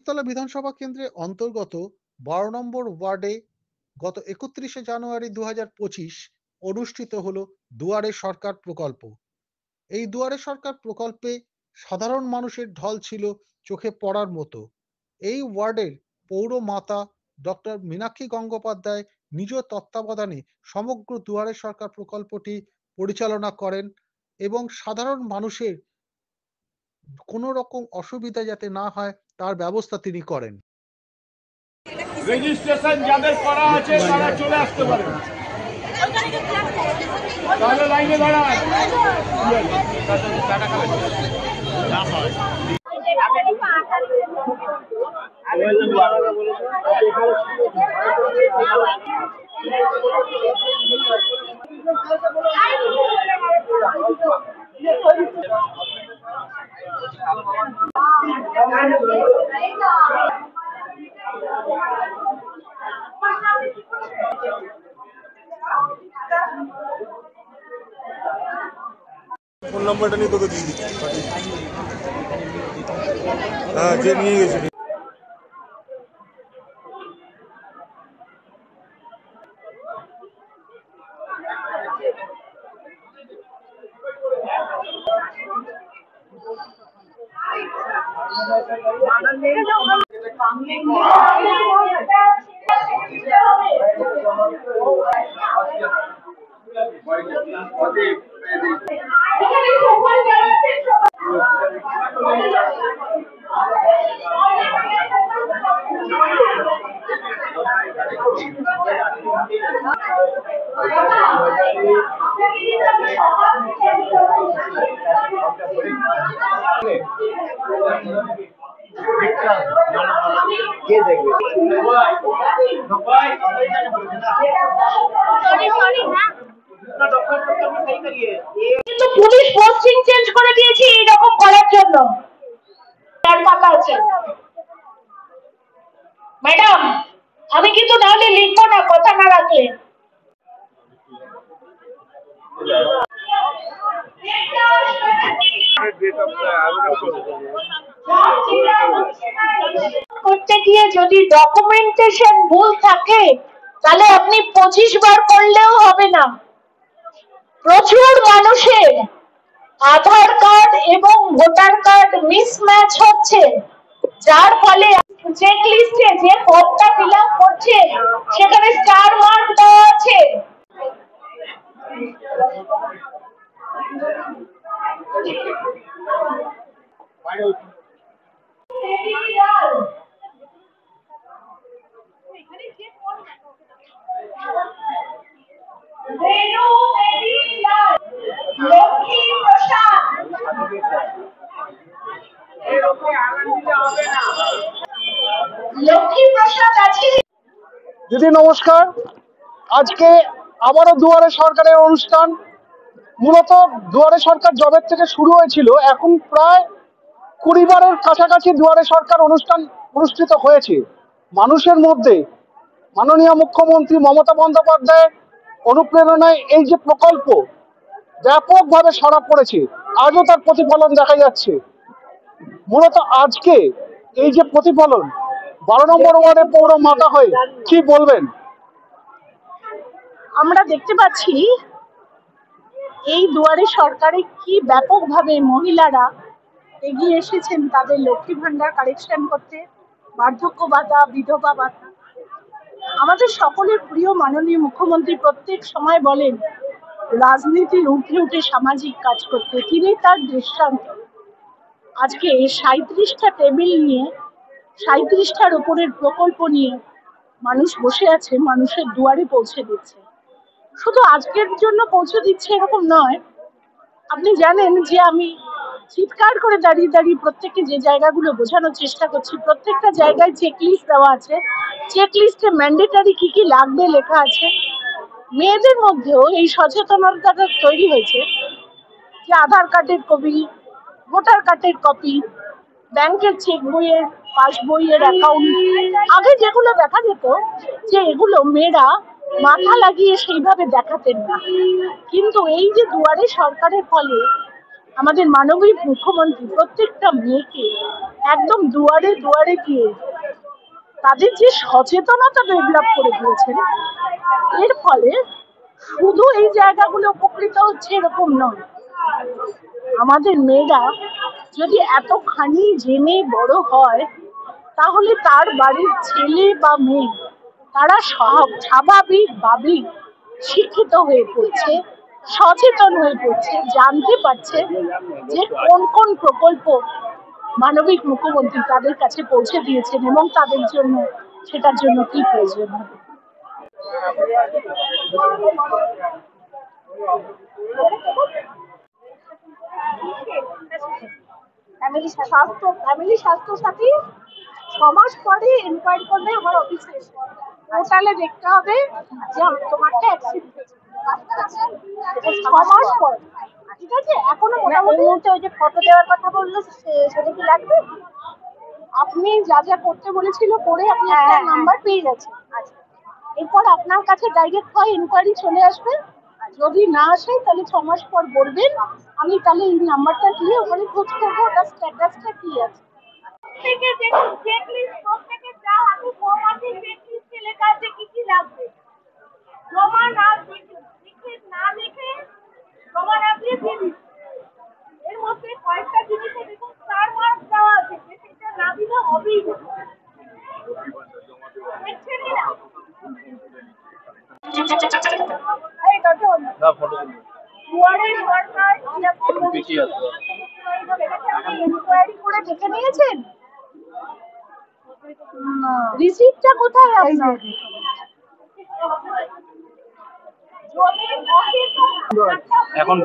শিবতলা বিধানসভা কেন্দ্রের অন্তর্গত ১২ নম্বর ওয়ার্ডে গত ৩১শে জানুয়ারি ২০২৫ অনুষ্ঠিত হলো দুয়ারে সরকার প্রকল্প। এই দুয়ারে সরকার প্রকল্পে সাধারণ মানুষের ঢল ছিল চোখে পড়ার মতো। এই ওয়ার্ডের পৌরমাতা ডক্টর মীনাক্ষী গঙ্গোপাধ্যায় নিজ তত্ত্বাবধানে সমগ্র দুয়ারে সরকার প্রকল্পটি পরিচালনা করেন এবং সাধারণ মানুষের কোনো রকম অসুবিধা যাতে না হয় তার ব্যবস্থা তিনি করেন। রেজিস্ট্রেশন যাদের করা আছে তারা চলে আসতে পারেন, তাহলে লাইনে দাঁড়ান। ফোন নাম্বারটা নিয়ে তোকে দিয়ে দিচ্ছি। হ্যাঁ, যে নিয়ে গেছে। কিন্তু পুলিশ পোস্টিং চেঞ্জ করে দিয়েছে এইরকম করার জন্য। ম্যাডাম, আমি কিন্তু নাহলে লিখবো না কথা না রাখলে। করতে গিয়ে যদি ডকুমেন্টেশন ভুল থাকে তাহলে আপনি 25 বার করলেও হবে না। প্রচুর মানুষের আধার কার্ড এবং ভোটার কার্ড মিসম্যাচ হচ্ছে, যার ফলে চেক লিস্টে যে ফর্মটা ফিল আপ করছে সেখানে স্টার মার্ক দেওয়া আছে। দিদি নমস্কার। আজকে আবারও দুয়ারে সরকারের অনুষ্ঠান। মূলত দুয়ারে সরকার জবের থেকে শুরু হয়েছিল, এখন প্রায় 20 বারের কাছাকাছি দুয়ারে সরকার অনুষ্ঠান অনুষ্ঠিত হয়েছে। মানুষের মধ্যে মাননীয় মুখ্যমন্ত্রী মমতা বন্দ্যোপাধ্যায়ের অনুপ্রেরণায় এই যে প্রকল্প ব্যাপকভাবে সাড়া পড়েছে, আজও তার প্রতিফলন দেখা যাচ্ছে। মূলত আজকে এই যে প্রতিফলন 12 নম্বর ওয়ার্ডে পৌর মাতা হয়ে কি বলবেন? আমরা দেখতে পাচ্ছি এই দুয়ারে সরকারে কি ব্যাপকভাবে মহিলারা এগিয়ে এসেছেন তাদের লক্ষ্মী ভান্ডার কালেকশন করতে, বার্ধক্য ভাতা, বিধবা ভাতা। আমাদের সকলের প্রিয় মাননীয় মুখ্যমন্ত্রী প্রত্যেক সময় বলেন রাজনীতির ঊর্ধ্বে উঠে সামাজিক কাজ করতে, তিনি তার দৃষ্টান্ত। আজকে 37টা টেবিল নিয়ে 37টার উপরের প্রকল্প নিয়ে মানুষ বসে আছে, মানুষের দুয়ারে পৌঁছে দিচ্ছে। শুধু আজকের জন্য পৌঁছে দিচ্ছে এরকম নয়। আপনি জানেন যে আমি চিৎকার করে দাঁড়িয়ে দাঁড়িয়ে প্রত্যেককে যে জায়গাগুলো বোঝানোর চেষ্টা করছি, প্রত্যেকটা জায়গায় চেকলিস্ট দেওয়া আছে। চেকলিস্টে ম্যান্ডেটারি কি কি লাগবে লেখা আছে। মেয়েদের মধ্যেও এই সচেতনতাটা তৈরি হয়েছে যে আধার কার্ডের কপি, ভোটার কার্ডের কপি, ব্যাংকের চেক বইয়ের, পাসবইয়ের অ্যাকাউন্ট, আগে যেগুলো দেখা যেত যে এগুলো মেয়েরা মাথা লাগিয়ে সেইভাবে দেখাতেন না, কিন্তু এই যে দুয়ারে সরকারের ফলে আমাদের মানবিক মুখ্যমন্ত্রী প্রত্যেকটা মেয়েকে একদম দুয়ারে দুয়ারে গিয়ে তাদের যে সচেতনতা ডেভেলপ করে দিয়েছেন, এর ফলে শুধু এই জায়গাগুলো উপকৃত হচ্ছে এরকম নয়। আমাদের মেয়েরা যদি এতখানি জেনে বড় হয়, তাহলে তার বাড়ির ছেলে বা মেয়ে তারা স্বাভাবিকভাবেই শিক্ষিত হয়ে পড়ছে, সচেতন হয়ে পড়ছে, জানতে পারছে যে কোন কোন প্রকল্প মানবিক মুখ্যমন্ত্রী তাদের কাছে পৌঁছে দিয়েছেন এবং তাদের জন্য সেটার জন্য কি প্রয়োজন হবে। ফ্যামিলি স্বাস্থ্য সাথী 6 মাস পরে ইনকোয়ারি করলে আমার অফিসে পোর্টালে দেখতে হবে যে তোমারটা অ্যাক্সিডেন্ট হয়েছে 6 মাস পর। ঠিক আছে, এখনো মোটামুটি ওই যে ফটো দেওয়ার কথা বললো সেটা কি লাগবে? আপনি যা যা করতে বলেছিল করে আপনি একটা নাম্বার পেয়ে গেছেন। আচ্ছা, এরপর আপনার কাছে ডাইরেক্ট হয় ইনকোয়ারি চলে আসবে। যদি না আসে তাহলে 6 মাস পর বলবেন, আমি তাহলে এই নাম্বারটা দিয়ে ওখানে খোঁজ করবো ওটা স্ট্যাটাসটা কি আছে। থেকে দেখুন চেকলিস্ট প্রত্যেকের যা হাতে ফর্ম আছে চেকলিস্টে লেখা আছে কি কি লাগবে। জমা না লিখে জমা না দিয়ে দিন। এর মধ্যে কয়েকটা জিনিসে দেখুন 4 মার্ক দেওয়া আছে, সেটা না দিলে হবেই না। দেখছেন না? এই দর্শন না ফটো দুয়ারে সরকার ইনকোয়ারি করে দেখে নিয়েছেন? রিসিপ্টটা কোথায় আপনার? এখন